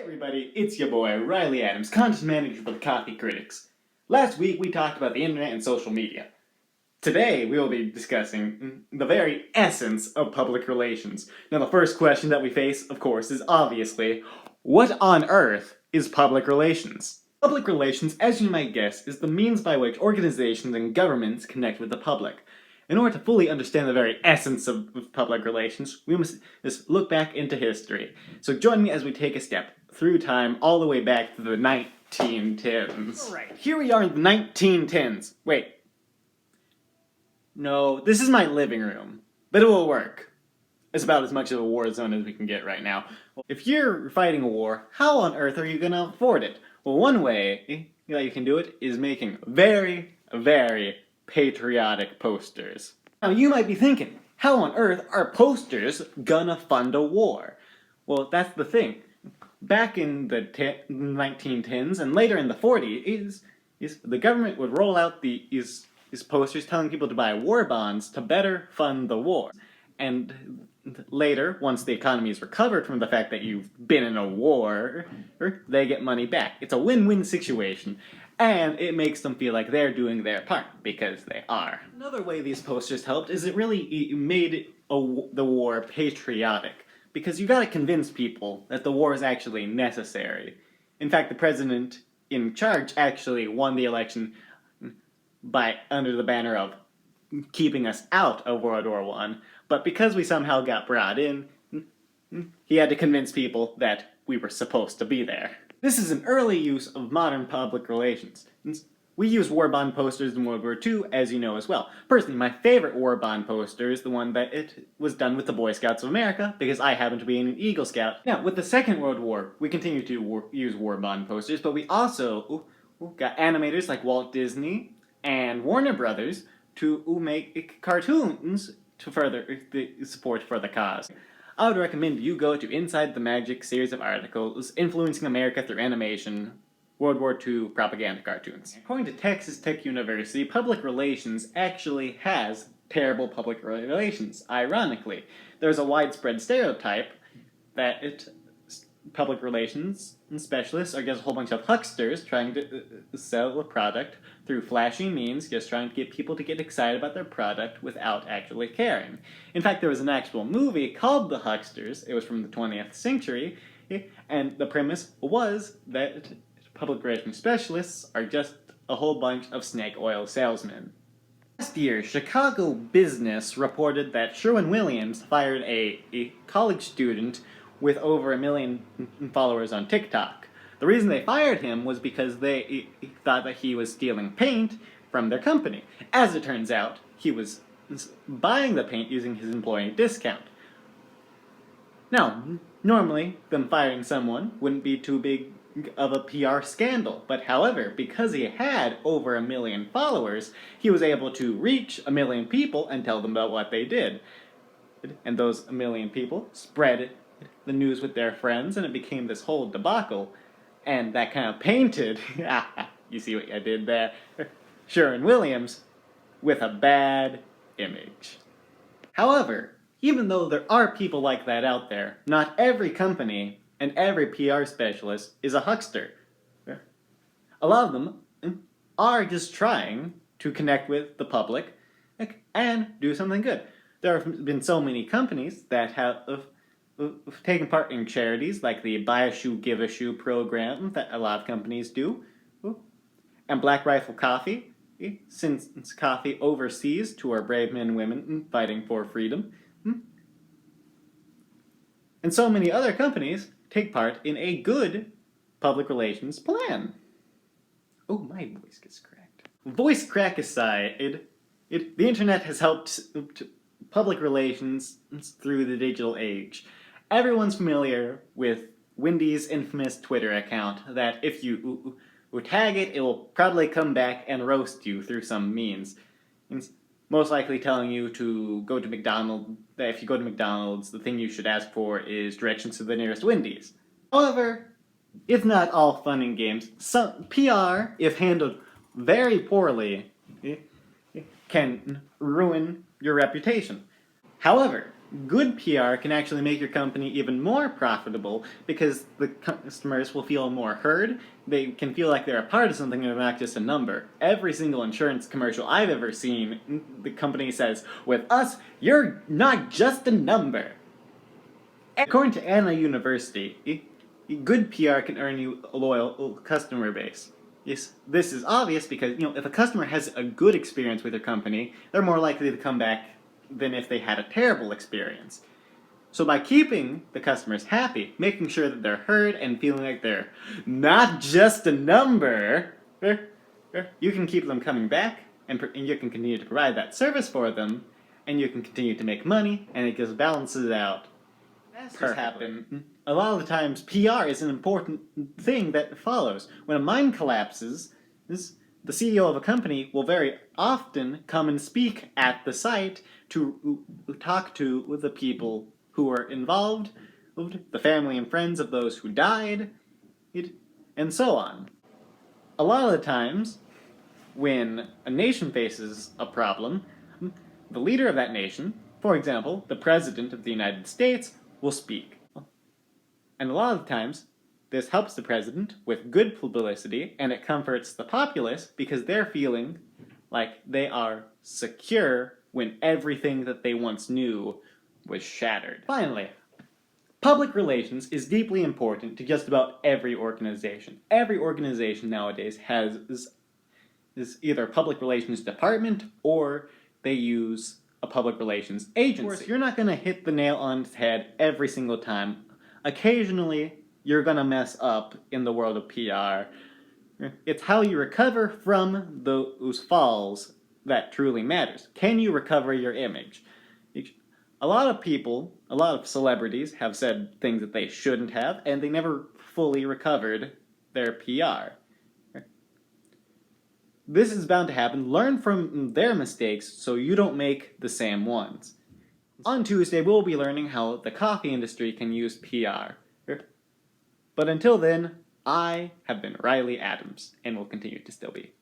everybody, it's your boy Riley Adams, content manager for the Coffee Critics. Last week we talked about the internet and social media. Today we will be discussing the very essence of public relations. Now the first question that we face, of course, is obviously, what on earth is public relations? Public relations, as you might guess, is the means by which organizations and governments connect with the public. In order to fully understand the very essence of public relations, we must just look back into history. So join me as we take a step through time all the way back to the 1910s. Alright, here we are in the 1910s. Wait. No, this is my living room. But it will work. It's about as much of a war zone as we can get right now. Well, if you're fighting a war, how on earth are you going to afford it? Well, one way that you can do it is making very, very patriotic posters. Now you might be thinking, how on earth are posters gonna fund a war? Well, that's the thing. Back in the 1910s and later in the 40s, the government would roll out these posters telling people to buy war bonds to better fund the war. And later, once the economy is recovered from the fact that you've been in a war, they get money back. It's a win-win situation. And it makes them feel like they're doing their part, because they are. Another way these posters helped is it really made the war patriotic. Because you gotta convince people that the war is actually necessary. In fact, the president in charge actually won the election under the banner of keeping us out of World War I. But because we somehow got brought in, he had to convince people that we were supposed to be there. This is an early use of modern public relations. We use war bond posters in World War II, as you know as well. Personally, my favorite war bond poster is the one that it was done with the Boy Scouts of America, because I happen to be an Eagle Scout. Now, with the Second World War, we continue to use war bond posters, but we also got animators like Walt Disney and Warner Brothers to make cartoons to further the support for the cause. I would recommend you go to Inside the Magic series of articles influencing America through animation, World War II propaganda cartoons. According to Texas Tech University, public relations actually has terrible public relations. Ironically, there's a widespread stereotype that public relations specialists are just a whole bunch of hucksters trying to sell a product through flashy means, just trying to get people to get excited about their product without actually caring. In fact, there was an actual movie called The Hucksters. It was from the 20th century, and the premise was that public relations specialists are just a whole bunch of snake oil salesmen. Last year, Chicago Business reported that Sherwin-Williams fired a college student with over 1 million followers on TikTok. The reason they fired him was because they thought that he was stealing paint from their company. As it turns out, he was buying the paint using his employee discount. Now, normally, them firing someone wouldn't be too big of a PR scandal, but however, because he had over 1 million followers, he was able to reach 1 million people and tell them about what they did. And those 1 million people spread the news with their friends, and it became this whole debacle. And that kind of painted, you see what I did there, Sherwin-Williams with a bad image. However, even though there are people like that out there, not every company and every PR specialist is a huckster. A lot of them are just trying to connect with the public and do something good. There have been so many companies that have taken part in charities like the Buy a Shoe, Give a Shoe program that a lot of companies do. And Black Rifle Coffee sends coffee overseas to our brave men and women fighting for freedom. And so many other companies take part in a good public relations plan. Oh, my voice gets cracked. Voice crack aside, the internet has helped public relations through the digital age. Everyone's familiar with Wendy's infamous Twitter account that if you tag it, it will probably come back and roast you through some means. It's most likely telling you to go to McDonald's, that if you go to McDonald's, the thing you should ask for is directions to the nearest Wendy's. However, it's not all fun and games. Some PR, if handled very poorly, can ruin your reputation. However, Good PR can actually make your company even more profitable because the customers will feel more heard. They can feel like they're a part of something and not just a number. Every single insurance commercial I've ever seen, the company says, "With us, you're not just a number." According to Anna University, good PR can earn you a loyal customer base. Yes, this is obvious because, if a customer has a good experience with your company, they're more likely to come back than if they had a terrible experience. So by keeping the customers happy, making sure that they're heard and feeling like they're not just a number, you can keep them coming back, and you can continue to provide that service for them, and you can continue to make money, and it just balances out. Disasters happen. A lot of the times, PR is an important thing that follows. When a mine collapses, the CEO of a company will very often come and speak at the site to talk to the people who were involved, the family and friends of those who died, and so on. A lot of the times, when a nation faces a problem, the leader of that nation, for example, the President of the United States, will speak. And a lot of the times, this helps the president with good publicity, and it comforts the populace because they're feeling like they are secure when everything that they once knew was shattered. Finally, public relations is deeply important to just about every organization. Every organization nowadays has is either a public relations department or they use a public relations agency. Of course, you're not going to hit the nail on its head every single time. Occasionally, you're going to mess up in the world of PR. It's how you recover from those falls that truly matters. Can you recover your image? A lot of people, a lot of celebrities have said things that they shouldn't have, and they never fully recovered their PR. This is bound to happen. Learn from their mistakes so you don't make the same ones. On Tuesday, we'll be learning how the coffee industry can use PR. But until then, I have been Riley Adams, and will continue to still be.